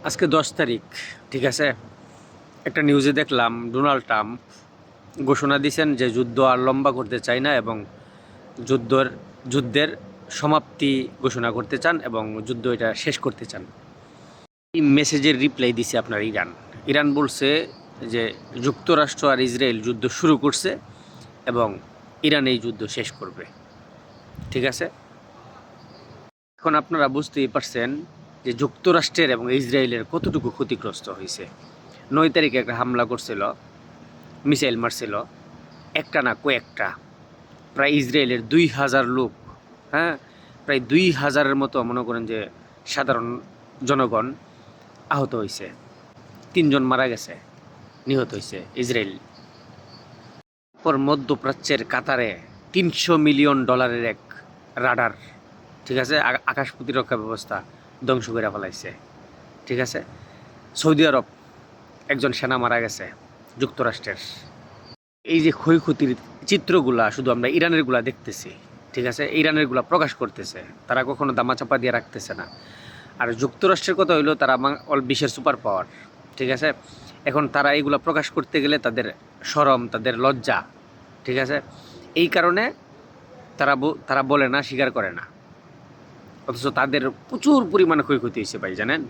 আজকে 10 তারিখ, ঠিক আছে। একটা নিউজে দেখলাম ডোনাল্ড ট্রাম্প ঘোষণা দিয়েছেন যে যুদ্ধ আর লম্বা করতে চায় না এবং যুদ্ধের সমাপ্তি ঘোষণা করতে চান এবং যুদ্ধ এটা শেষ করতে চান। এই মেসেজের রিপ্লাই দিছে আপনার ইরান। ইরান বলছে যে যুক্তরাষ্ট্র আর ইসরায়েল যুদ্ধ শুরু করছে এবং ইরান এই যুদ্ধ শেষ করবে, ঠিক আছে। এখন আপনারা বুঝতেই পারছেন যে যুক্তরাষ্ট্রের এবং ইসরায়েলের কতটুকু ক্ষতিগ্রস্ত হয়েছে। 9 তারিখে একটা হামলা করছিল, মিসাইল মারছিল, একটা না কয়েকটা, প্রায় ইসরায়েলের 2000 লোক, হ্যাঁ, প্রায় 2000-এর মতো মনে করেন যে সাধারণ জনগণ আহত হয়েছে, 3 জন মারা গেছে, নিহত হয়েছে ইসরায়েল। পর মধ্যপ্রাচ্যের কাতারে $300 মিলিয়ন এক রাডার, ঠিক আছে, আকাশ প্রতিরক্ষা ব্যবস্থা ধ্বংস করে ফেলাইছে, ঠিক আছে। সৌদি আরব একজন সেনা মারা গেছে যুক্তরাষ্ট্রের। এই যে ক্ষয়ক্ষতির চিত্রগুলা শুধু আমরা ইরানেরগুলা দেখতেছি, ঠিক আছে, ইরানেরগুলা প্রকাশ করতেছে, তারা কখনো দামাচাপা দিয়ে রাখতেছে না। আর যুক্তরাষ্ট্রের কথা হইলো তারা বিশ্বের সুপার পাওয়ার, ঠিক আছে। এখন তারা এইগুলা প্রকাশ করতে গেলে তাদের শরম, তাদের লজ্জা, ঠিক আছে। এই কারণে তারা বলে না, স্বীকার করে না, অথচ তাদের প্রচুর পরিমাণে ক্ষয়ক্ষতি হয়েছে ভাই, জানেন,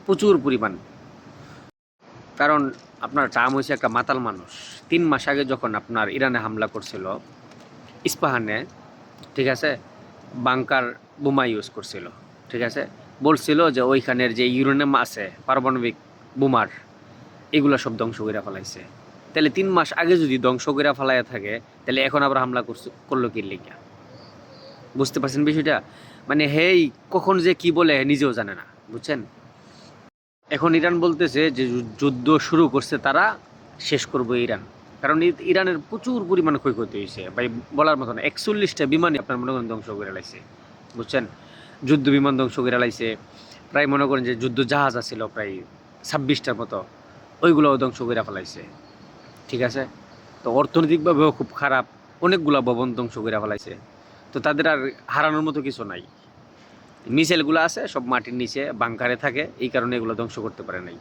প্রচুর পরিমাণ। কারণ আপনার ট্রাম্প হয়েছে একটা মাতাল মানুষ। 3 মাস আগে যখন আপনার ইরানে হামলা করছিল ইস্পাহানে, ঠিক আছে, বাংকার বোমা ইউজ করছিল, ঠিক আছে, বলছিল যে ওইখানের যে ইউরেনিয়াম আছে পারমাণবিক বোমার, এগুলো সব ধ্বংস করে ফেলাইছে। তাহলে 3 মাস আগে যদি ধ্বংস করে ফেলাইয়া থাকে, তাহলে এখন আবার হামলা করলো কি লিগা? বুঝতে পারছেন বিষয়টা? মানে হেই কখন যে কি বলে নিজেও জানে না, বুঝছেন। এখন ইরান বলতেছে যে যুদ্ধ শুরু করছে তারা, শেষ করবে ইরান। কারণ ইরানের প্রচুর পরিমাণে ক্ষয়ক্ষতি হয়েছে ভাই, বলার মতো না। 41টা বিমানই আপনার মনে করেন ধ্বংস করে লাইছে, বুঝছেন। যুদ্ধ বিমান ধ্বংস করে লাইছে, প্রায় মনে করেন যে যুদ্ধ জাহাজ আছিল প্রায় 26টার মতো, ওইগুলোও ধ্বংস করে ফেলাইছে, ঠিক আছে। তো অর্থনৈতিকভাবেও খুব খারাপ, অনেকগুলা ভবন ধ্বংস করে ফেলাইছে। তো তাদের আর হারানোর মতো কিছু নাই। মিসাইলগুলো আছে সব মাটির নিচে বাংকারে থাকে, এই কারণে এগুলো ধ্বংস করতে পারে নাই।